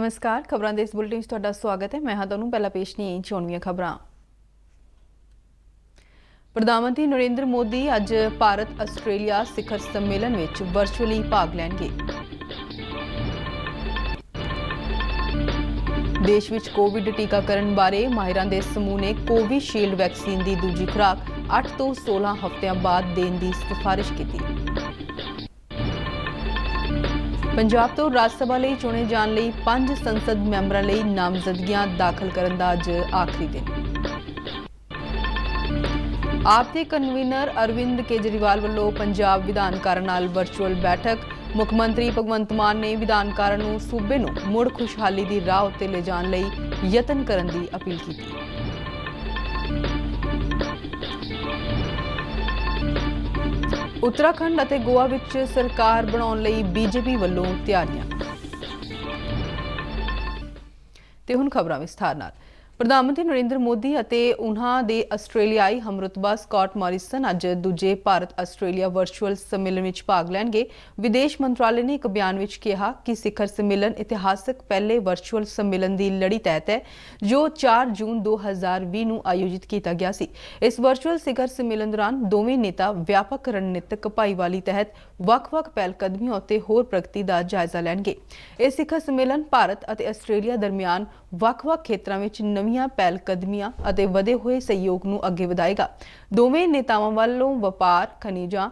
नमस्कार, खबरां दे इस बुलेटिन च तुहाडा स्वागत है। मैं हां तुहानूं पहला पेश नहीं चोणवीआं खबरां। प्रधानमंत्री नरेंद्र मोदी अज भारत आस्ट्रेलिया शिखर सम्मेलन विच वर्चुअली भाग लैणगे। देश विच कोविड टीकाकरण बारे माहिरां दे समूह ने कोविशील्ड वैक्सीन दी दूजी खुराक 8 ਤੋਂ 16 हफ्तिਆਂ बाद देण दी सिफारिश कीती। पंजाब तो राज सभा लई चुणे जाण लई 5 संसद मैंबरां लई नामजदगियां दाखल करन दा अज आखिरी दिन। आप दे कन्वीनर अरविंद केजरीवाल वल्लों पंजाब विधानकारां नाल वर्चुअल बैठक। मुख मंत्री भगवंत मान ने विधानकारां नूं सूबे नूं मुड़ खुशहाली दी राह उत्ते ले जाण लई यतन करन दी अपील कीती। उत्तराखंड ਅਤੇ गोवा विच सरकार बनाउण लई बीजेपी ਵੱਲੋਂ ਤਿਆਰੀਆਂ। ਤੇ ਹੁਣ ਖਬਰਾਂ ਵਿਸਥਾਰ ਨਾਲ। प्रधानमंत्री नरेंद्र मोदी ਅਤੇ ਉਨ੍ਹਾਂ ਦੇ ਆਸਟ੍ਰੇਲੀਆਈ ਹਮਰੁਤਬਾ ਸਕਾਟ ਮੌਰਿਸਨ ਅੱਜ ਦੂਜੇ ਭਾਰਤ ਆਸਟ੍ਰੇਲੀਆ ਵਰਚੁਅਲ ਸੰਮੇਲਨ ਵਿੱਚ ਭਾਗ ਲੈਣਗੇ। ਵਿਦੇਸ਼ ਮੰਤਰਾਲੇ ਨੇ ਇੱਕ ਬਿਆਨ ਵਿੱਚ ਕਿਹਾ ਕਿ ਸਿਖਰ ਸੰਮੇਲਨ ਇਤਿਹਾਸਕ ਪਹਿਲੇ ਵਰਚੁਅਲ ਸੰਮੇਲਨ ਦੀ ਲੜੀ ਤਹਿਤ ਹੈ ਜੋ 4 ਜੂਨ 2020 ਨੂੰ ਆਯੋਜਿਤ ਕੀਤਾ ਗਿਆ ਸੀ। ਇਸ ਵਰਚੁਅਲ ਸਿਖਰ ਸੰਮੇਲਨ ਦੌਰਾਨ ਦੋਵੇਂ ਨੇਤਾ ਵਿਆਪਕ ਰਣਨੀਤਕ ਭਾਈਵਾਲੀ ਤਹਿਤ ਵੱਖ-ਵੱਖ ਪਹਿਲਕਦਮੀਆਂ ਉੱਤੇ ਹੋਰ ਪ੍ਰਗਤੀ ਦਾ ਜਾਇਜ਼ਾ ਲੈਣਗੇ। ਇਹ ਸਿਖਰ ਸੰਮੇਲਨ ਭਾਰਤ ਅਤੇ ਆਸਟ੍ਰੇਲੀਆ ਦਰਮਿਆਨ ਵੱਖ-ਵੱਖ ਖੇਤਰਾਂ ਵਿੱਚ ਨਵੀਆਂ ਪਹਿਲਕਦਮੀਆਂ ਅਤੇ ਵਧੇ ਹੋਏ ਸਹਿਯੋਗ ਨੂੰ ਅੱਗੇ ਵਧਾਏਗਾ। ਦੋਵੇਂ ਨੇਤਾਵਾਂ ਵੱਲੋਂ ਵਪਾਰ, ਖਣਿਜਾਂ,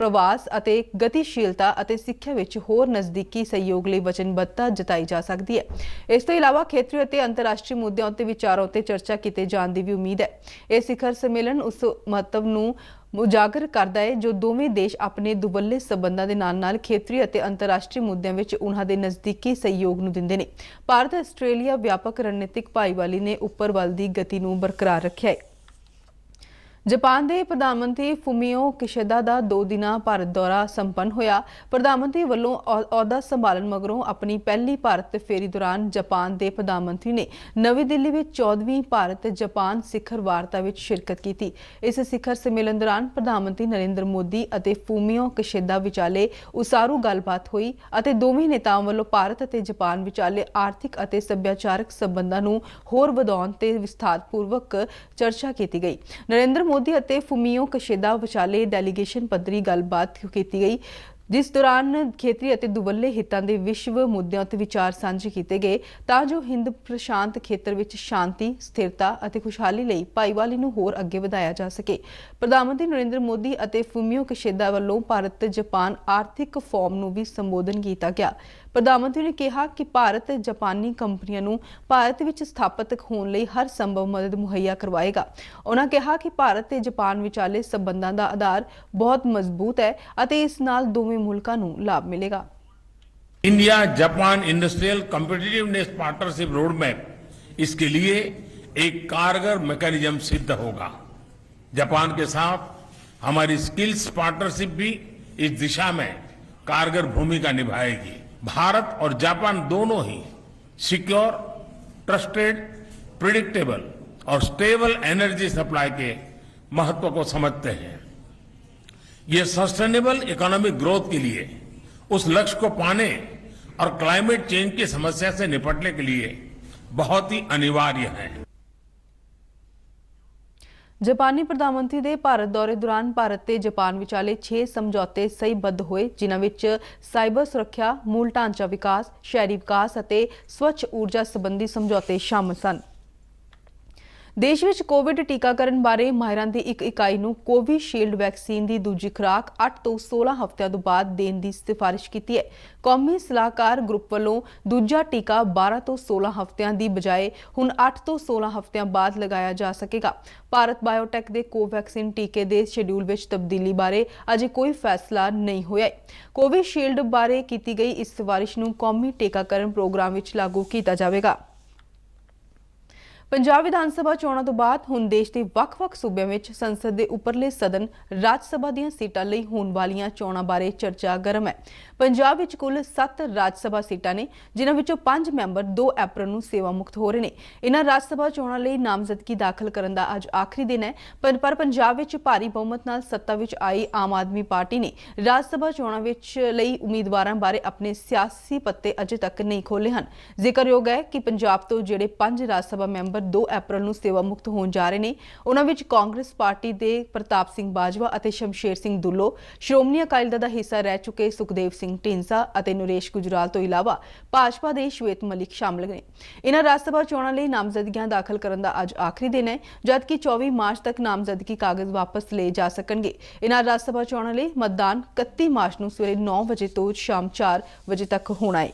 ਪ੍ਰਵਾਸ ਅਤੇ ਗਤੀਸ਼ੀਲਤਾ ਅਤੇ ਸਿੱਖਿਆ ਵਿੱਚ ਹੋਰ ਨਜ਼ਦੀਕੀ ਸਹਿਯੋਗ ਲਈ ਵਚਨਬੱਧਤਾ ਜਤਾਈ ਜਾ ਸਕਦੀ ਹੈ। ਇਸ ਤੋਂ ਇਲਾਵਾ ਖੇਤਰੀ ਅਤੇ ਅੰਤਰਰਾਸ਼ਟਰੀ ਮੁੱਦਿਆਂ ਉੱਤੇ ਵਿਚਾਰਾਂ ਉੱਤੇ ਚਰਚਾ ਕੀਤੇ ਜਾਣ ਦੀ ਵੀ ਉਮੀਦ ਹੈ। ਇਹ ਸਿਖਰ ਸੰਮੇਲਨ ਉਸ ਮਹੱਤਵ ਨੂੰ ਉਜਾਗਰ ਕਰਦਾ ਹੈ ਜੋ ਦੋਵੇਂ ਦੇਸ਼ ਆਪਣੇ ਦੁਵੱਲੇ ਸਬੰਧਾਂ ਦੇ ਨਾਲ-ਨਾਲ ਖੇਤਰੀ ਅਤੇ ਅੰਤਰਰਾਸ਼ਟਰੀ ਮੁੱਦਿਆਂ ਵਿੱਚ ਉਨ੍ਹਾਂ ਦੇ ਨਜ਼ਦੀਕੀ ਸਹਿਯੋਗ ਨੂੰ ਦਿੰਦੇ ਨੇ। ਭਾਰਤ ਆਸਟ੍ਰੇਲੀਆ ਵਿਆਪਕ ਰਣਨੀਤਿਕ ਭਾਈਵਾਲੀ ਨੇ ਉੱਪਰ ਵੱਲ ਦੀ ਗਤੀ ਨੂੰ ਬਰਕਰਾਰ ਰੱਖਿਆ ਹੈ। जापान के प्रधानमंत्री फूमियो किशिदा का 2 दिना भारत दौरा संपन्न होया। प्रधानमंत्री वालों अहुदा संभालन मगरों अपनी पहली भारत फेरी दौरान जापान के प्रधानमंत्री ने नवी दिल्ली में 14वीं भारत जापान शिखर वार्ता में शिरकत की। इस शिखर सम्मेलन दौरान प्रधानमंत्री नरेंद्र मोदी और फूमियो किशिदा विचाले उसारू गलबात हुई और दोवें नेताओं वालों भारत और जापान विचाले आर्थिक और सभ्याचारक संबंधों नूं होर वधाउण ते विस्तारपूर्वक चर्चा की गई। नरेंद्र मोदी ਅਤੇ ਫੂਮੀਓ ਕਿਸ਼ਿਦਾ ਵਿਚਾਲੇ ਡੈਲੀਗੇਸ਼ਨ ਪੱਧਰੀ ਗੱਲਬਾਤ ਕੀਤੀ ਗਈ जिस दौरान खेतरी ਅਤੇ ਦੁਵੱਲੇ ਹਿੱਤਾਂ ਦੇ ਵਿਸ਼ਵ ਮੁੱਦਿਆਂ ਉੱਤੇ ਵਿਚਾਰ ਸਾਂਝੇ ਕੀਤੇ ਗਏ ਤਾਂ ਜੋ ਹਿੰਦ ਪ੍ਰਸ਼ਾਂਤ ਖੇਤਰ ਵਿੱਚ ਸ਼ਾਂਤੀ, ਸਥਿਰਤਾ ਅਤੇ ਖੁਸ਼ਹਾਲੀ ਲਈ ਭਾਈਵਾਲੀ ਨੂੰ ਹੋਰ ਅੱਗੇ ਵਧਾਇਆ ਜਾ ਸਕੇ। ਪ੍ਰਧਾਨ ਮੰਤਰੀ ਨਰਿੰਦਰ ਮੋਦੀ ਅਤੇ ਫੂਮੀਓ ਕਿਸ਼ਿਦਾ ਵੱਲੋਂ ਭਾਰਤ ਤੇ ਜਾਪਾਨ ਆਰਥਿਕ ਫੋਰਮ ਨੂੰ ਵੀ ਸੰਬੋਧਨ ਕੀਤਾ ਗਿਆ। ਪ੍ਰਧਾਨ ਮੰਤਰੀ ਨੇ ਕਿਹਾ ਕਿ ਭਾਰਤ ਜਾਪਾਨੀ ਕੰਪਨੀਆਂ ਨੂੰ ਭਾਰਤ ਵਿੱਚ ਸਥਾਪਿਤ ਹੋਣ ਲਈ ਹਰ ਸੰਭਵ ਮਦਦ ਮੁਹੱਈਆ ਕਰਵਾਏਗਾ। ਉਹਨਾਂ ਕਿਹਾ ਕਿ ਭਾਰਤ ਤੇ ਜਾਪਾਨ ਵਿਚਾਲੇ ਸੰਬੰਧਾਂ ਦਾ ਆਧਾਰ ਬਹੁਤ ਮਜ਼ਬੂਤ ਹੈ ਅਤੇ ਇਸ ਨਾਲ ਦੋਵੇਂ मुल्कों को लाभ मिलेगा। India Japan industrial competitiveness partnership road map इसके लिए एक कारगर मैकेनिज्म सिद्ध होगा। जापान के साथ हमारी स्किल्स पार्टनरशिप भी इस दिशा में कारगर भूमिका निभाएगी। भारत और जापान दोनों ही सिक्योर, ट्रस्टेड, प्रिडिक्टेबल और स्टेबल एनर्जी सप्लाई के महत्व को समझते हैं। ये सस्टेनेबल इकोनॉमिक ग्रोथ के लिए, उस लक्ष्य को पाने और क्लाइमेट चेंज की समस्या से निपटने के लिए बहुत ही अनिवार्य है। जापानी प्रधानमंत्री के भारत दौरे दौरान भारत ते जापान विचाले 6 समझौते सहीबद्ध होए जिन्हां विच साइबर सुरक्षा, मूल ढांचा विकास, शहरी विकास और स्वच्छ ऊर्जा संबंधी समझौते शामिल सन। देश विच कोविड टीकाकरण बारे माहिरां दी एक इकाई नूं कोविशील्ड वैक्सीन दी दूजी खुराक 8 ਤੋਂ 16 हफ्तिਆਂ ਤੋਂ ਬਾਅਦ देण दी सिफारिश कीती है। कौमी सलाहकार ग्रुप ਵੱਲੋਂ दूजा टीका 12 ਤੋਂ 16 हफ्तिਆਂ ਦੀ ਬਜਾਏ ਹੁਣ 8 ਤੋਂ 16 ਹਫ਼ਤਿਆਂ ਬਾਅਦ ਲਗਾਇਆ ਜਾ ਸਕੇਗਾ। ਭਾਰਤ ਬਾਇਓਟੈਕ ਦੇ ਕੋਵੈਕਸਿਨ ਟੀਕੇ ਦੇ ਸ਼ੈਡਿਊਲ ਵਿੱਚ ਤਬਦੀਲੀ ਬਾਰੇ ਅਜੇ ਕੋਈ ਫੈਸਲਾ ਨਹੀਂ ਹੋਇਆ ਹੈ। ਕੋਵਿਸ਼ੀਲਡ ਬਾਰੇ ਕੀਤੀ ਗਈ ਇਸ ਸਿਫਾਰਿਸ਼ ਨੂੰ ਕੌਮੀ ਟੀਕਾਕਰਨ ਪ੍ਰੋਗਰਾਮ ਵਿੱਚ ਲਾਗੂ ਕੀਤਾ ਜਾਵੇਗਾ। ਪੰਜਾਬ ਵਿਧਾਨ ਸਭਾ ਚੋਣਾਂ ਤੋਂ ਬਾਅਦ ਹੁਣ ਦੇਸ਼ ਦੇ ਵੱਖ-ਵੱਖ ਸੂਬਿਆਂ ਵਿੱਚ ਸੰਸਦ ਦੇ ਉੱਪਰਲੇ ਸਦਨ ਰਾਜ ਸਭਾ ਦੀਆਂ ਸੀਟਾਂ ਲਈ ਹੋਣ ਵਾਲੀਆਂ ਚੋਣਾਂ ਬਾਰੇ ਚਰਚਾ ਗਰਮ ਹੈ। ਪੰਜਾਬ ਵਿੱਚ ਕੁੱਲ 7 ਰਾਜ ਸਭਾ ਸੀਟਾਂ ਨੇ, ਜਿਨ੍ਹਾਂ ਵਿੱਚੋਂ 5 ਮੈਂਬਰ 2 ਅਪ੍ਰੈਲ ਨੂੰ ਸੇਵਾ ਮੁਕਤ ਹੋ ਰਹੇ ਨੇ। ਇਨ੍ਹਾਂ ਰਾਜ ਸਭਾ ਚੋਣਾਂ ਲਈ ਨਾਮਜ਼ਦਗੀ ਦਾਖਲ ਕਰਨ ਦਾ ਅੱਜ ਆਖਰੀ ਦਿਨ ਹੈ, ਪਰ ਪੰਜਾਬ ਵਿੱਚ ਭਾਰੀ ਬਹੁਮਤ ਨਾਲ ਸੱਤਾ ਵਿੱਚ ਆਈ ਆਮ ਆਦਮੀ ਪਾਰਟੀ ਨੇ ਰਾਜ ਸਭਾ ਚੋਣਾਂ ਵਿੱਚ ਲਈ ਉਮੀਦਵਾਰਾਂ ਬਾਰੇ ਆਪਣੇ ਸਿਆਸੀ ਪੱਤੇ ਅਜੇ ਤੱਕ ਨਹੀਂ ਖੋਲ੍ਹੇ ਹਨ। ਜ਼ਿਕਰਯੋਗ ਹੈ ਕਿ ਪੰਜਾਬ ਤੋਂ ਜਿਹੜੇ 5 ਰਾਜ ਸਭਾ ਮੈਂਬਰ 2 ਅਪ੍ਰੈਲ ਨੂੰ ਸੇਵਾ ਮੁਕਤ ਹੋਣ ਜਾ ਰਹੇ ਨੇ, ਉਹਨਾਂ ਵਿੱਚ ਕਾਂਗਰਸ ਪਾਰਟੀ ਦੇ ਪ੍ਰਤਾਪ ਸਿੰਘ ਬਾਜਵਾ ਅਤੇ ਸ਼ਮਸ਼ੇਰ ਸਿੰਘ ਦੁੱਲੋ, ਸ਼੍ਰੋਮਣੀ ਅਕਾਲੀ ਦਲ ਦਾ ਹਿੱਸਾ ਰਹਿ ਚੁੱਕੇ ਸੁਖਦੇਵ ਸਿੰਘ ਢੀਂਡਸਾ ਅਤੇ ਨਰੇਸ਼ ਗੁਜਰਾਲ ਤੋਂ ਇਲਾਵਾ ਭਾਜਪਾ ਦੇ ਸ਼ਵੇਤ ਮਲਿਕ ਸ਼ਾਮਲ ਨੇ। ਇਨ੍ਹਾਂ ਰਾਜ ਸਭਾ ਚੋਣਾਂ ਲਈ ਨਾਮਜ਼ਦਗੀਆਂ ਦਾਖਲ ਕਰਨ ਦਾ ਅੱਜ ਆਖਰੀ ਦਿਨ ਹੈ, ਜਦਕਿ 24 ਮਾਰਚ ਤੱਕ ਨਾਮਜ਼ਦਗੀ ਕਾਗਜ਼ ਵਾਪਸ ਲਏ ਜਾ ਸਕਣਗੇ। ਇਨ੍ਹਾਂ ਰਾਜ ਸਭਾ ਚੋਣਾਂ ਲਈ ਮਤਦਾਨ 31 ਮਾਰਚ ਨੂੰ ਸਵੇਰੇ 9 ਵਜੇ ਤੋਂ ਸ਼ਾਮ 4 ਵਜੇ ਤੱਕ ਹੋਣਾ ਹੈ।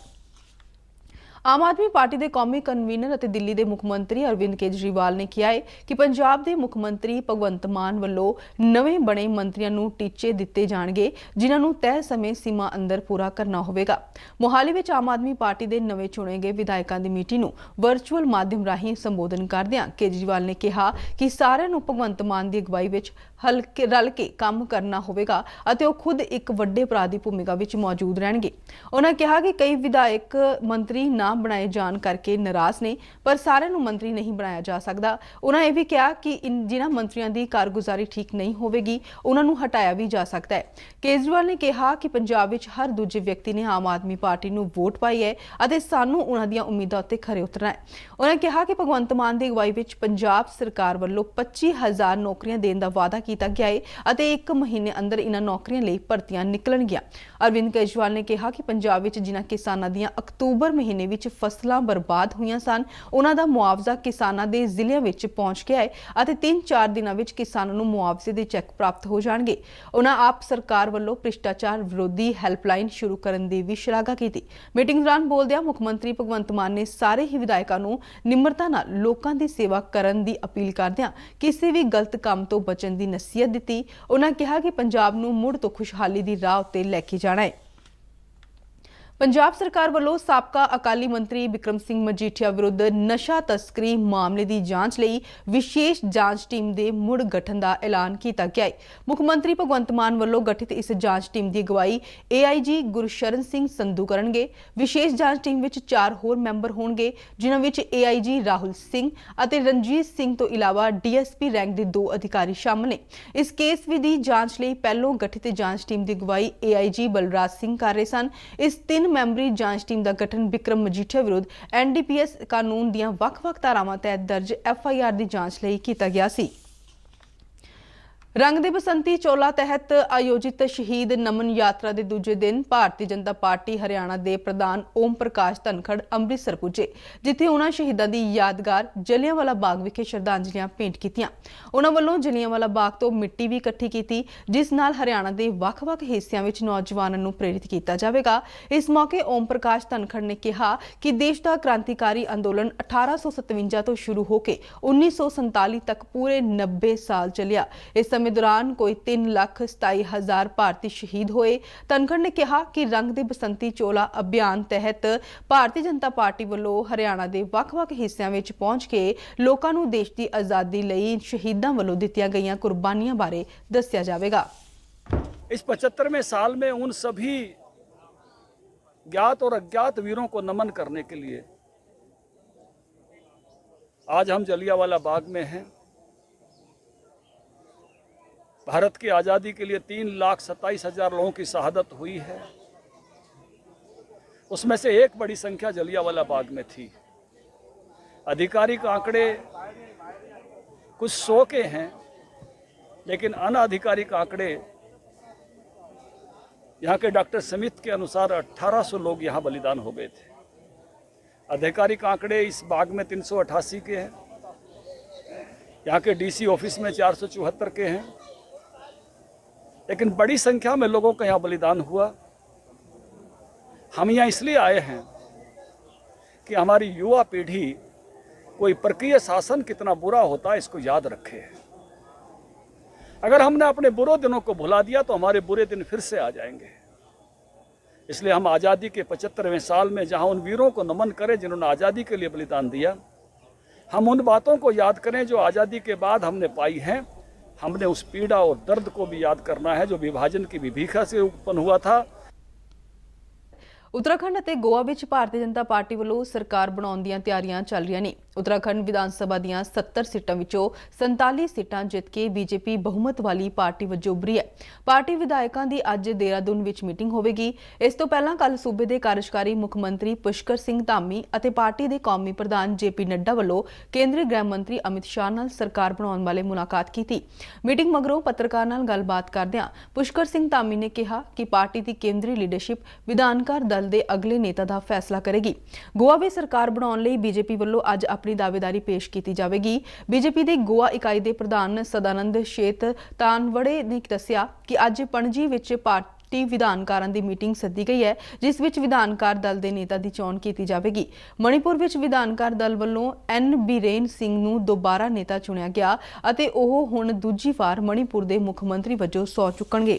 ਆਮ ਆਦਮੀ ਪਾਰਟੀ ਦੇ ਕੌਮੀ ਕਨਵੀਨਰ ਅਤੇ ਦਿੱਲੀ ਦੇ ਮੁੱਖ ਮੰਤਰੀ ਅਰਵਿੰਦ ਕੇਜਰੀਵਾਲ ਨੇ ਕਿਹਾ ਹੈ ਕਿ ਪੰਜਾਬ ਦੇ ਮੁੱਖ ਮੰਤਰੀ ਭਗਵੰਤ ਮਾਨ ਵੱਲੋਂ ਨਵੇਂ ਬਣੇ ਮੰਤਰੀਆਂ ਨੂੰ ਟੀਚੇ ਦਿੱਤੇ ਜਾਣਗੇ, ਜਿਨ੍ਹਾਂ ਨੂੰ ਤੈਅ ਸਮੇਂ ਸੀਮਾ ਅੰਦਰ ਪੂਰਾ ਕਰਨਾ ਹੋਵੇਗਾ। ਮੋਹਾਲੀ ਵਿੱਚ ਆਮ ਆਦਮੀ ਪਾਰਟੀ ਦੇ ਨਵੇਂ ਚੁਣੇ ਗਏ ਵਿਧਾਇਕਾਂ ਦੀ ਮੀਟਿੰਗ ਨੂੰ ਵਰਚੁਅਲ ਮਾਧਿਅਮ ਰਾਹੀਂ ਸੰਬੋਧਨ ਕਰਦਿਆਂ ਕੇਜਰੀਵਾਲ ਨੇ ਕਿਹਾ ਕਿ ਸਾਰਿਆਂ ਨੂੰ ਭਗਵੰਤ ਮਾਨ ਦੀ ਅਗਵਾਈ ਵਿੱਚ ਰਲ ਕੇ ਕੰਮ ਕਰਨਾ ਹੋਵੇਗਾ ਅਤੇ ਉਹ ਖੁਦ ਇੱਕ ਵੱਡੇ ਭਰਾ ਦੀ ਭੂਮਿਕਾ ਵਿੱਚ ਮੌਜੂਦ ਰਹਿਣਗੇ। ਉਹਨਾਂ ਕਿਹਾ ਕਿ ਕਈ ਵਿਧਾਇਕ ਮੰਤਰੀ ਨਾ ਬਣਾਏ ਜਾਣ ਕਰਕੇ ਨਾਰਾਜ਼ ਨੇ, ਪਰ ਸਾਰਿਆਂ ਨੂੰ ਮੰਤਰੀ ਨਹੀਂ ਬਣਾਇਆ ਜਾ ਸਕਦਾ। ਉਹਨਾਂ ਇਹ ਵੀ ਕਿਹਾ ਕਿ ਜਿਨ੍ਹਾਂ ਮੰਤਰੀਆਂ ਦੀ ਕਾਰਗੁਜ਼ਾਰੀ ਠੀਕ ਨਹੀਂ ਹੋਵੇਗੀ, ਉਹਨਾਂ ਨੂੰ ਹਟਾਇਆ ਵੀ ਜਾ ਸਕਦਾ ਹੈ। ਕੇਜਰੀਵਾਲ ਨੇ ਕਿਹਾ ਕਿ ਪੰਜਾਬ ਵਿੱਚ ਹਰ ਦੂਜੇ ਵਿਅਕਤੀ ਨੇ ਆਮ ਆਦਮੀ ਪਾਰਟੀ ਨੂੰ ਵੋਟ ਪਾਈ ਹੈ ਅਤੇ ਸਾਨੂੰ ਉਹਨਾਂ ਦੀਆਂ ਉਮੀਦਾਂ ਉੱਤੇ ਖਰੇ ਉਤਰਨਾ ਹੈ। ਉਹਨਾਂ ਕਿਹਾ ਕਿ ਭਗਵੰਤ ਮਾਨ ਦੀ ਅਗਵਾਈ ਵਿੱਚ ਪੰਜਾਬ ਸਰਕਾਰ ਵੱਲੋਂ 25,000 ਨੌਕਰੀਆਂ ਦੇਣ ਦਾ ਵਾਅਦਾ ਕੀਤਾ ਗਿਆ ਹੈ ਅਤੇ 1 ਮਹੀਨੇ ਅੰਦਰ ਇਨ੍ਹਾਂ ਨੌਕਰੀਆਂ ਲਈ ਭਰਤੀਆਂ ਨਿਕਲਣਗੀਆਂ। ਅਰਵਿੰਦ ਕੇਜਰੀਵਾਲ ਨੇ ਕਿਹਾ ਕਿ ਪੰਜਾਬ ਵਿੱਚ ਜਿਨ੍ਹਾਂ ਕਿਸਾਨਾਂ ਦੀਆਂ ਅਕਤੂਬਰ ਮਹੀਨੇ ਵਿੱਚ ਫਸਲਾਂ ਬਰਬਾਦ ਹੋਈਆਂ ਸਨ, ਉਹਨਾਂ ਦਾ ਮੁਆਵਜ਼ਾ ਕਿਸਾਨਾਂ ਦੇ ਜ਼ਿਲ੍ਹਿਆਂ ਵਿੱਚ ਪਹੁੰਚ ਗਿਆ ਹੈ ਅਤੇ 3-4 ਦਿਨਾਂ ਵਿੱਚ ਕਿਸਾਨਾਂ ਨੂੰ ਮੁਆਵਜ਼ੇ ਦੇ ਚੈੱਕ ਪ੍ਰਾਪਤ ਹੋ ਜਾਣਗੇ। ਉਹਨਾਂ ਆਪ ਸਰਕਾਰ ਵੱਲੋਂ ਭ੍ਰਿਸ਼ਟਾਚਾਰ ਵਿਰੋਧੀ ਹੈਲਪਲਾਈਨ ਸ਼ੁਰੂ ਕਰਨ ਦੀ ਵੀ ਸ਼ਲਾਘਾ ਕੀਤੀ। ਮੀਟਿੰਗ ਦੌਰਾਨ ਬੋਲਦਿਆਂ ਮੁੱਖ ਮੰਤਰੀ ਭਗਵੰਤ ਮਾਨ ਨੇ ਸਾਰੇ ਹੀ ਵਿਧਾਇਕਾਂ ਨੂੰ ਨਿਮਰਤਾ ਨਾਲ ਲੋਕਾਂ ਦੀ ਸੇਵਾ ਕਰਨ ਦੀ ਅਪੀਲ ਕਰਦਿਆਂ ਕਿਸੇ ਵੀ ਗਲਤ ਕੰਮ ਤੋਂ ਬਚਣ ਦੀ ਨਸੀਹਤ ਦਿੱਤੀ। ਉਹਨਾਂ ਕਿਹਾ ਕਿ ਪੰਜਾਬ ਨੂੰ ਮੁੜ ਤੋਂ ਖੁਸ਼ਹਾਲੀ ਦੀ ਰਾਹ ਉੱਤੇ ਲੈ ਕੇ ਜਾਣਾ ਹੈ। ਪੰਜਾਬ ਸਰਕਾਰ ਵੱਲੋਂ ਸਾਬਕਾ ਅਕਾਲੀ ਮੰਤਰੀ ਬਿਕਰਮ ਸਿੰਘ ਮਜੀਠੀਆ ਵਿਰੁੱਧ ਨਸ਼ਾ ਤਸਕਰੀ ਮਾਮਲੇ ਦੀ ਜਾਂਚ ਲਈ ਵਿਸ਼ੇਸ਼ ਜਾਂਚ ਟੀਮ ਦੇ ਮੁੜ ਗਠਨ ਦਾ ਐਲਾਨ ਕੀਤਾ ਗਿਆ ਹੈ। ਮੁੱਖ ਮੰਤਰੀ ਭਗਵੰਤ ਮਾਨ ਵੱਲੋਂ ਗਠਿਤ ਇਸ ਜਾਂਚ ਟੀਮ ਦੀ ਅਗਵਾਈ AIG ਗੁਰਸ਼ਰਨ ਸਿੰਘ ਸੰਧੂ ਕਰਨਗੇ। ਵਿਸ਼ੇਸ਼ ਜਾਂਚ ਟੀਮ ਵਿੱਚ 4 ਹੋਰ ਮੈਂਬਰ ਹੋਣਗੇ, ਜਿਨ੍ਹਾਂ ਵਿੱਚ AIG ਰਾਹੁਲ ਸਿੰਘ ਅਤੇ ਰਣਜੀਤ ਸਿੰਘ ਤੋਂ ਇਲਾਵਾ DSP ਰੈਂਕ ਦੇ 2 ਅਧਿਕਾਰੀ ਸ਼ਾਮਲ ਨੇ। ਇਸ ਕੇਸ ਦੀ ਜਾਂਚ ਲਈ ਪਹਿਲੋਂ ਗਠਿਤ ਜਾਂਚ ਟੀਮ ਦੀ ਅਗਵਾਈ AIG ਬਲਰਾਜ ਸਿੰਘ ਕਰ ਰਹੇ ਸਨ। ਇਸ 3 ਮੈਂਬਰੀ ਜਾਂਚ ਟੀਮ ਦਾ ਗਠਨ ਬਿਕਰਮ ਮਜੀਠੀਆ ਵਿਰੁੱਧ NDPS ਕਾਨੂੰਨ ਦੀਆਂ ਵੱਖ-ਵੱਖ ਧਾਰਾਵਾਂ ਤਹਿਤ ਦਰਜ FIR ਦੀ ਜਾਂਚ ਲਈ ਕੀਤਾ ਗਿਆ ਸੀ। ਰੰਗ ਦੇ ਬਸੰਤੀ ਚੋਲਾ ਤਹਿਤ ਆਯੋਜਿਤ ਸ਼ਹੀਦ ਨਮਨ ਯਾਤਰਾ ਦੇ ਦੂਜੇ ਦਿਨ ਭਾਰਤੀ ਜਨਤਾ ਪਾਰਟੀ ਹਰਿਆਣਾ ਦੇ ਪ੍ਰਧਾਨ ਓਮ ਪ੍ਰਕਾਸ਼ ਧਨਖੜ ਅੰਮ੍ਰਿਤਸਰ ਪੁੱਜੇ, ਜਿੱਥੇ ਉਹਨਾਂ ਸ਼ਹੀਦਾਂ ਦੀ ਯਾਦਗਾਰ ਜਲਿਆਂਵਾਲਾ ਬਾਗ ਵਿਖੇ ਸ਼ਰਧਾਂਜਲੀਆਂ ਭੇਂਟ ਕੀਤੀਆਂ। ਉਹਨਾਂ ਵੱਲੋਂ ਜਲਿਆਂਵਾਲਾ ਬਾਗ ਤੋਂ ਮਿੱਟੀ ਵੀ ਇਕੱਠੀ ਕੀਤੀ, ਜਿਸ ਨਾਲ ਹਰਿਆਣਾ ਦੇ ਵੱਖ-ਵੱਖ ਹਿੱਸਿਆਂ ਵਿੱਚ ਨੌਜਵਾਨਾਂ ਨੂੰ ਪ੍ਰੇਰਿਤ ਕੀਤਾ ਜਾਵੇਗਾ। ਇਸ ਮੌਕੇ ਓਮ ਪ੍ਰਕਾਸ਼ ਧਨਖੜ ਨੇ ਕਿਹਾ ਕਿ ਦੇਸ਼ ਦਾ ਕ੍ਰਾਂਤੀਕਾਰੀ ਅੰਦੋਲਨ 1857 ਤੋਂ ਸ਼ੁਰੂ ਹੋ ਕੇ 1947 ਤੱਕ ਪੂਰੇ 90 ਸਾਲ ਚੱਲਿਆ। ਇਸ ਸਮੇਂ ਦੌਰਾਨ ਕੋਈ 3,27,000 ਭਾਰਤੀ ਸ਼ਹੀਦ ਹੋਏ। ਧਨਖੜ ਨੇ ਕਿਹਾ ਕਿ ਰੰਗ ਦੇ ਬਸੰਤੀ ਚੋਲਾ ਅਭਿਆਨ ਤਹਿਤ ਭਾਰਤੀ ਜਨਤਾ ਪਾਰਟੀ ਵੱਲੋਂ ਹਰਿਆਣਾ ਦੇ ਵੱਖ-ਵੱਖ ਹਿੱਸਿਆਂ ਵਿੱਚ ਪਹੁੰਚ ਕੇ ਲੋਕਾਂ ਨੂੰ ਦੇਸ਼ ਦੀ ਆਜ਼ਾਦੀ ਲਈ ਸ਼ਹੀਦਾਂ ਵੱਲੋਂ ਦਿੱਤੀਆਂ ਗਈਆਂ ਕੁਰਬਾਨੀਆਂ ਬਾਰੇ ਦੱਸਿਆ ਜਾਵੇਗਾ। इस 75वें साल में उन सभी ज्ञात और अज्ञात वीरों को नमन करने के लिए आज हम जलियांवाला बाग में हैं। भारत की आज़ादी के लिए 3,27,000 लोगों की शहादत हुई है। उसमें से एक बड़ी संख्या जलियांवाला बाग में थी। आधिकारिक आंकड़े कुछ 100 के हैं, लेकिन अनाधिकारिक आंकड़े यहाँ के डॉक्टर समित के अनुसार 1800 लोग यहाँ बलिदान हो गए थे। आधिकारिक आंकड़े इस बाग में 388 के हैं, यहाँ के DC ऑफिस में 474 के हैं, लेकिन बड़ी संख्या में लोगों का यहाँ बलिदान हुआ। हम यहाँ इसलिए आए हैं कि हमारी युवा पीढ़ी कोई परकीय शासन कितना बुरा होता है इसको याद रखे। अगर हमने अपने बुरे दिनों को भुला दिया तो हमारे बुरे दिन फिर से आ जाएंगे। इसलिए हम आज़ादी के 75वें साल में जहाँ उन वीरों को नमन करें जिन्होंने आज़ादी के लिए बलिदान दिया, हम उन बातों को याद करें जो आज़ादी के बाद हमने पाई हैं। हमने उस पीड़ा और दर्द को भी याद करना है जो विभाजन की विभीषिका से उत्पन्न हुआ था। उत्तराखंड ਅਤੇ गोवा ਵਿੱਚ ਭਾਰਤੀ ਜਨਤਾ ਪਾਰਟੀ ਵੱਲੋਂ ਸਰਕਾਰ ਬਣਾਉਣ ਦੀਆਂ ਤਿਆਰੀਆਂ ਚੱਲ ਰਹੀਆਂ ਨੇ। उत्तराखंड ਵਿਧਾਨ ਸਭਾ ਦੀਆਂ 70 ਸੀਟਾਂ ਵਿੱਚੋਂ 47 ਸੀਟਾਂ ਜਿੱਤ ਕੇ ਬੀਜੇਪੀ ਬਹੁਮਤ ਵਾਲੀ ਪਾਰਟੀ ਵਜੋਂ ਉੱਭਰੀ ਹੈ। ਪਾਰਟੀ ਵਿਧਾਇਕਾਂ ਦੀ ਅੱਜ ਦੇਹਰਾਦੂਨ ਵਿੱਚ ਮੀਟਿੰਗ ਹੋਵੇਗੀ। ਇਸ ਤੋਂ ਪਹਿਲਾਂ ਕੱਲ ਸੂਬੇ ਦੇ ਕਾਰਜਕਾਰੀ ਮੁੱਖ ਮੰਤਰੀ ਪੁਸ਼ਕਰ ਸਿੰਘ ਧਾਮੀ ਅਤੇ ਪਾਰਟੀ ਦੇ ਕੌਮੀ ਪ੍ਰਧਾਨ ਜੇਪੀ ਨੱਡਾ ਵੱਲੋਂ ਕੇਂਦਰੀ ਗ੍ਰਹਿ ਮੰਤਰੀ ਅਮਿਤ ਸ਼ਾਹ ਨਾਲ ਸਰਕਾਰ ਬਣਾਉਣ ਵਾਲੇ ਮੁਲਾਕਾਤ ਕੀਤੀ। ਮੀਟਿੰਗ ਮਗਰੋਂ ਪੱਤਰਕਾਰ ਨਾਲ ਗੱਲਬਾਤ ਕਰਦਿਆਂ ਪੁਸ਼ਕਰ ਸਿੰਘ ਧਾਮੀ ਨੇ ਕਿਹਾ ਕਿ ਪਾਰਟੀ ਦੀ ਕੇਂਦਰੀ ਲੀਡਰਸ਼ਿਪ ਵਿਧਾਨਕਾਰ ਦਲ ਦੇ ਅਗਲੇ ਨੇਤਾ ਦਾ ਫੈਸਲਾ ਕਰੇਗੀ। ਗੋਆ ਵਿੱਚ ਸਰਕਾਰ ਬਣਾਉਣ ਲਈ ਬੀਜੇਪੀ ਵੱਲੋਂ ਅੱਜ ਆਪਣੀ ਦਾਅਵੇਦਾਰੀ ਪੇਸ਼ ਕੀਤੀ ਜਾਵੇਗੀ। ਬੀਜੇਪੀ ਦੀ ਗੋਆ ਇਕਾਈ ਦੇ ਪ੍ਰਧਾਨ ਸਦਾਨੰਦ ਸ਼ੇਤ ਤਾਨਵੜੇ ਨੇ ਦੱਸਿਆ ਕਿ ਅੱਜ ਪਣਜੀ ਵਿੱਚ ਪਾਰਟੀ ਵਿਧਾਨਕਾਰਾਂ ਦੀ ਮੀਟਿੰਗ ਸੱਦੀ ਗਈ ਹੈ, ਜਿਸ ਵਿੱਚ ਵਿਧਾਨਕਾਰ ਦਲ ਦੇ ਨੇਤਾ ਦੀ ਚੋਣ ਕੀਤੀ ਜਾਵੇਗੀ। ਮਣੀਪੁਰ ਵਿੱਚ ਵਿਧਾਨਕਾਰ ਦਲ ਵੱਲੋਂ ਐਨ ਬੀਰੇਨ ਸਿੰਘ ਨੂੰ ਦੁਬਾਰਾ ਨੇਤਾ ਚੁਣਿਆ ਗਿਆ ਅਤੇ ਉਹ ਹੁਣ ਦੂਜੀ ਵਾਰ ਮਣੀਪੁਰ ਦੇ ਮੁੱਖ ਮੰਤਰੀ ਵਜੋਂ ਸਹੁੰ ਚੁੱਕਣਗੇ।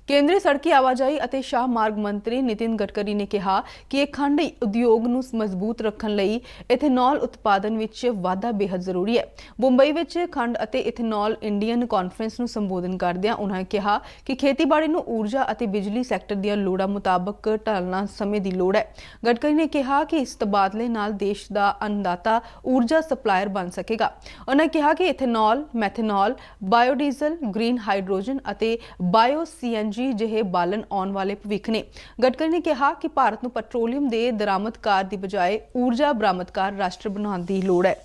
ਕੇਂਦਰੀ ਸੜਕੀ ਆਵਾਜਾਈ ਅਤੇ ਸ਼ਾਹ ਮਾਰਗ ਮੰਤਰੀ ਨਿਤਿਨ ਗਡਕਰੀ ਨੇ ਕਿਹਾ ਕਿ ਇਹ ਖੰਡ ਉਦਯੋਗ ਨੂੰ ਮਜ਼ਬੂਤ ਰੱਖਣ ਲਈ ਇਥੇਨੋਲ ਉਤਪਾਦਨ ਵਿੱਚ ਵਾਧਾ ਬੇहद ਜ਼ਰੂਰੀ ਹੈ। ਮੁੰਬਈ ਵਿੱਚ ਖੰਡ ਅਤੇ ਇਥੇਨੋਲ ਇੰਡੀਅਨ ਕਾਨਫਰੰਸ ਨੂੰ ਸੰਬੋਧਨ ਕਰਦਿਆਂ ਉਨ੍ਹਾਂ ਨੇ ਕਿਹਾ ਕਿ ਖੇਤੀਬਾੜੀ ਨੂੰ ਊਰਜਾ ਅਤੇ ਬਿਜਲੀ ਸੈਕਟਰ ਦੀਆਂ ਲੋੜਾਂ ਮੁਤਾਬਕ ਢਾਲਣਾ ਸਮੇਂ ਦੀ ਲੋੜ ਹੈ। ਗਡਕਰੀ ਨੇ ਕਿਹਾ ਕਿ ਇਸ ਤਬਾਦਲੇ ਨਾਲ ਦੇਸ਼ ਦਾ ਅੰਨਦਾਤਾ ਊਰਜਾ ਸਪਲਾਇਰ ਬਣ ਸਕੇਗਾ। ਉਨ੍ਹਾਂ ਨੇ ਕਿਹਾ ਕਿ ਇਥੇਨੋਲ, ਮੈਥੇਨੋਲ, ਬਾਇਓਡੀਜ਼ਲ, ਗ੍ਰੀਨ ਹਾਈਡਰੋਜਨ ਅਤੇ ਬਾਇਓ ਸੀਐਨਜੀ ਜਿਹੇ ਬਾਲਣ ਆਉਣ ਵਾਲੇ ਭਵਿੱਖ ਨੇ। ਗਡਕਰੀ ਨੇ ਕਿਹਾ ਕਿ ਭਾਰਤ ਨੂੰ ਪੈਟਰੋਲੀਅਮ ਦੇ ਦਰਾਮਦਕਾਰ ਦੀ ਬਜਾਏ ਊਰਜਾ ਬਰਾਮਦਕਾਰ ਰਾਸ਼ਟਰ ਬਣਾਉਣ ਦੀ ਲੋੜ ਹੈ।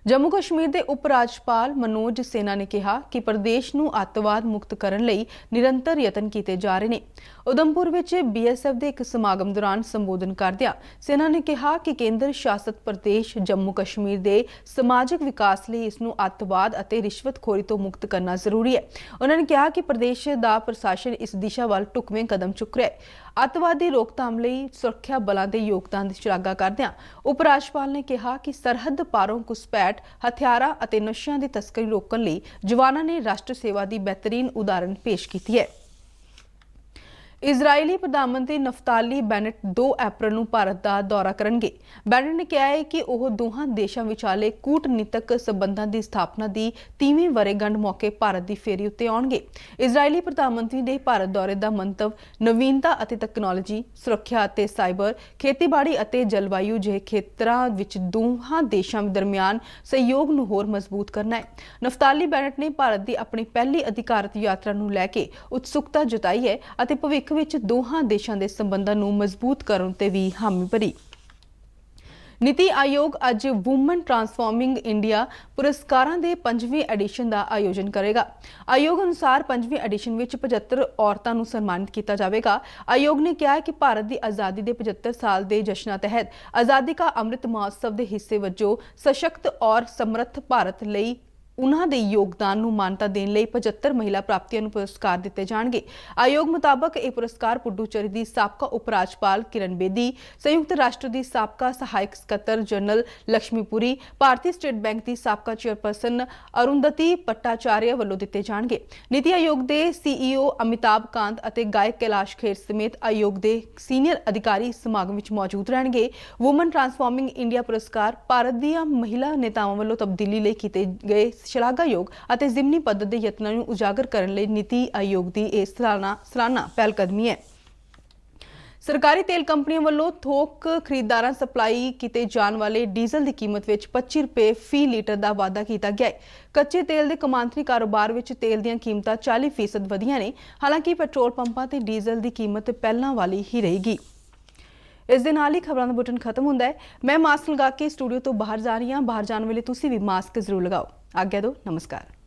ਜੰਮੂ ਕਸ਼ਮੀਰ ਦੇ ਉਪ ਰਾਜਪਾਲ ਮਨੋਜ ਸਿਨਹਾ ਨੇ ਕਿਹਾ ਕਿ ਪ੍ਰਦੇਸ਼ ਨੂੰ ਅੱਤਵਾਦ ਮੁਕਤ ਕਰਨ ਲਈ ਨਿਰੰਤਰ ਯਤਨ ਕੀਤੇ ਜਾ ਰਹੇ ਨੇ। ਉਦਮਪੁਰ ਵਿੱਚ ਬੀਐਸਐਫ ਦੇ ਇੱਕ ਸਮਾਗਮ ਦੌਰਾਨ ਸੰਬੋਧਨ ਕਰਦਿਆਂ ਸਿਨਹਾ ਨੇ ਕਿਹਾ ਕਿ ਕੇਂਦਰ ਸ਼ਾਸਤ ਪ੍ਰਦੇਸ਼ ਜੰਮੂ ਕਸ਼ਮੀਰ ਦੇ ਸਮਾਜਿਕ ਵਿਕਾਸ ਲਈ ਇਸ ਨੂੰ ਅੱਤਵਾਦ ਅਤੇ ਰਿਸ਼ਵਤਖੋਰੀ ਤੋਂ ਮੁਕਤ ਕਰਨਾ ਜ਼ਰੂਰੀ ਹੈ। ਉਹਨਾਂ ਨੇ ਕਿਹਾ ਕਿ ਪ੍ਰਦੇਸ਼ ਦਾ ਪ੍ਰਸ਼ਾਸਨ ਇਸ ਦਿਸ਼ਾ ਵੱਲ ਢੁਕਵੇਂ ਕਦਮ ਚੁੱਕ ਰਿਹਾ ਹੈ। ਅੱਤਵਾਦ ਦੀ ਰੋਕਥਾਮ ਲਈ ਸੁਰੱਖਿਆ ਬਲਾਂ ਦੇ ਯੋਗਦਾਨ ਦੀ ਸ਼ਲਾਘਾ ਕਰਦਿਆਂ ਉਪ ਰਾਜਪਾਲ ਨੇ ਕਿਹਾ ਕਿ ਸਰਹੱਦ ਪਾਰੋਂ ਘੁਸਪੈਠ, ਹਥਿਆਰਾਂ ਅਤੇ ਨਸ਼ਿਆਂ ਦੀ ਤਸਕਰੀ ਰੋਕਣ ਲਈ ਜਵਾਨਾਂ ਨੇ ਰਾਸ਼ਟਰ ਸੇਵਾ ਦੀ ਬਿਹਤਰੀਨ ਉਦਾਹਰਣ ਪੇਸ਼ ਕੀਤੀ ਹੈ। ਇਜ਼ਰਾਈਲੀ ਪ੍ਰਧਾਨ ਮੰਤਰੀ ਨਫਤਾਲੀ ਬੈਨਟ 2 ਅਪ੍ਰੈਲ ਨੂੰ ਭਾਰਤ ਦਾ ਦੌਰਾ ਕਰਨਗੇ। ਬੈਨਟ ਨੇ ਕਿਹਾ ਹੈ ਕਿ ਉਹ ਦੋਹਾਂ ਦੇਸ਼ਾਂ ਵਿਚਾਲੇ ਕੂਟਨੀਤਕ ਸਬੰਧਾਂ ਦੀ ਸਥਾਪਨਾ ਦੀ 30ਵੀਂ ਵਰ੍ਹੇਗੰਢ ਮੌਕੇ ਭਾਰਤ ਦੀ ਫੇਰੀ ਉੱਤੇ ਆਉਣਗੇ। ਇਜ਼ਰਾਈਲੀ ਪ੍ਰਧਾਨ ਮੰਤਰੀ ਦੇ ਭਾਰਤ ਦੌਰੇ ਦਾ ਮੰਤਵ ਨਵੀਨਤਾ ਅਤੇ ਤਕਨਾਲੋਜੀ, ਸੁਰੱਖਿਆ ਅਤੇ ਸਾਈਬਰ, ਖੇਤੀਬਾੜੀ ਅਤੇ ਜਲਵਾਯੂ ਜਿਹੇ ਖੇਤਰਾਂ ਵਿੱਚ ਦੋਹਾਂ ਦੇਸ਼ਾਂ ਦਰਮਿਆਨ ਸਹਿਯੋਗ ਨੂੰ ਹੋਰ ਮਜ਼ਬੂਤ ਕਰਨਾ ਹੈ। ਨਫਤਾਲੀ ਬੈਨਟ ਨੇ ਭਾਰਤ ਦੀ ਆਪਣੀ ਪਹਿਲੀ ਅਧਿਕਾਰਤ ਯਾਤਰਾ ਨੂੰ ਲੈ ਕੇ ਉਤਸੁਕਤਾ ਜਤਾਈ ਹੈ ਅਤੇ ਭਵਿੱਖ ਵਿੱਚ ਦੋਹਾਂ ਦੇਸ਼ਾਂ ਦੇ ਸੰਬੰਧਾਂ ਨੂੰ ਮਜ਼ਬੂਤ ਕਰਨ ਤੇ ਵੀ ਹਾਮੀ ਭਰੀ। ਨੀਤੀ ਆਯੋਗ ਅੱਜ ਵੂਮਨ ਟਰਾਂਸਫਾਰਮਿੰਗ ਇੰਡੀਆ ਪੁਰਸਕਾਰਾਂ ਦੇ 5ਵੇਂ ਐਡੀਸ਼ਨ ਦਾ ਆਯੋਜਨ ਕਰੇਗਾ। ਆਯੋਗ ਅਨੁਸਾਰ 5ਵੇਂ ਐਡੀਸ਼ਨ ਵਿੱਚ 75 ਔਰਤਾਂ ਨੂੰ ਸਨਮਾਨਿਤ ਕੀਤਾ ਜਾਵੇਗਾ। ਆਯੋਗ ਨੇ ਕਿਹਾ ਕਿ ਭਾਰਤ ਦੀ ਆਜ਼ਾਦੀ ਦੇ 75 ਸਾਲ ਦੇ ਜਸ਼ਨਾਂ ਤਹਿਤ ਆਜ਼ਾਦੀ ਕਾ ਅੰਮ੍ਰਿਤ ਮਹੋਤਸਵ ਦੇ ਹਿੱਸੇ ਵਜੋਂ ਸਸ਼ਕਤ ਔਰ ਸਮਰੱਥ ਭਾਰਤ ਲਈ ਉਨ੍ਹਾਂ ਦੇ ਯੋਗਦਾਨ ਨੂੰ ਮਾਨਤਾ ਦੇਣ ਲਈ 75 ਮਹਿਲਾ ਪ੍ਰਾਪਤੀਆਂ ਨੂੰ ਪੁਰਸਕਾਰ ਦਿੱਤੇ ਜਾਣਗੇ। ਆਯੋਗ ਮੁਤਾਬਕ ਇਹ ਪੁਰਸਕਾਰ ਪੁਡੂਚੇਰੀ ਦੀ ਸਾਬਕਾ ਉਪ ਰਾਜਪਾਲ ਕਿਰਨ ਬੇਦੀ, ਸੰਯੁਕਤ ਰਾਸ਼ਟਰ ਦੀ ਸਾਬਕਾ ਸਹਾਇਕ ਸਕੱਤਰ ਜਨਰਲ ਲక్ష్ਮੀਪੁਰੀ, ਭਾਰਤੀ ਸਟੇਟ ਬੈਂਕ ਦੀ ਸਾਬਕਾ ਚੇਅਰਪਰਸਨ ਅਰੁੰਧਤੀ ਭੱਟਾਚਾਰੀਆ ਵੱਲੋਂ ਦਿੱਤੇ ਜਾਣਗੇ। ਨੀਤੀ ਆਯੋਗ ਦੇ ਸੀਈਓ ਅਮਿਤਾਭ ਕਾਂਤ ਅਤੇ ਗਾਇਕ ਕੈਲਾਸ਼ ਖੇਰ ਸਮੇਤ ਆਯੋਗ ਦੇ ਸੀਨੀਅਰ ਅਧਿਕਾਰੀ ਸਮਾਗਮ ਵਿੱਚ ਮੌਜੂਦ ਰਹਿਣਗੇ। ਵੂਮਨ ਟਰਾਂਸਫਾਰਮਿੰਗ ਇੰਡੀਆ ਪੁਰਸਕਾਰ ਭਾਰਤ ਦੀਆਂ ਮਹਿਲਾ ਨੇਤਾਵਾਂ ਵੱਲੋਂ ਤਬਦੀਲੀ ਲਈ ਕੀਤੇ ਗਏ ਸ਼ਲਾਘਾਯੋਗ ਅਤੇ ਜ਼ਿਮਨੀ ਪੱਧਰ ਦੇ ਯਤਨਾਂ ਨੂੰ ਉਜਾਗਰ ਕਰਨ ਲਈ ਨੀਤੀ ਆਯੋਗ ਦੀ ਇਹ ਸਾਲਾਨਾ ਪਹਿਲਕਦਮੀ ਹੈ। ਸਰਕਾਰੀ ਤੇਲ ਕੰਪਨੀਆਂ ਵੱਲੋਂ ਥੋਕ ਖਰੀਦਦਾਰਾਂ ਸਪਲਾਈ ਕੀਤੇ ਜਾਣ ਵਾਲੇ ਡੀਜ਼ਲ ਦੀ ਕੀਮਤ ਵਿੱਚ 25 ਰੁਪਏ ਫੀ ਲੀਟਰ ਦਾ ਵਾਧਾ ਕੀਤਾ ਗਿਆ ਹੈ। ਕੱਚੇ ਤੇਲ ਦੇ ਕੌਮਾਂਤਰੀ ਕਾਰੋਬਾਰ ਵਿੱਚ ਤੇਲ ਦੀਆਂ ਕੀਮਤਾਂ 40% ਵਧੀਆਂ ਨੇ। ਹਾਲਾਂਕਿ ਪੈਟਰੋਲ ਪੰਪਾਂ ਤੇ ਡੀਜ਼ਲ ਦੀ ਕੀਮਤ ਪਹਿਲਾਂ ਵਾਲੀ ਹੀ ਰਹੇਗੀ। ਇਸ ਦੇ ਨਾਲ ਹੀ ਖਬਰਾਂ ਦਾ ਬੁਲੇਟਿਨ ਖਤਮ ਹੁੰਦਾ ਹੈ। ਮੈਂ ਮਾਸਕ ਲਗਾ ਕੇ ਸਟੂਡੀਓ ਤੋਂ ਬਾਹਰ ਜਾ ਰਹੀ ਹਾਂ। ਬਾਹਰ ਜਾਣ ਵੇਲੇ ਤੁਸੀਂ ਵੀ ਮਾਸਕ ਜ਼ਰੂਰ ਲਗਾਓ। ਆਗਿਆ ਦਿਓ। ਨਮਸਕਾਰ।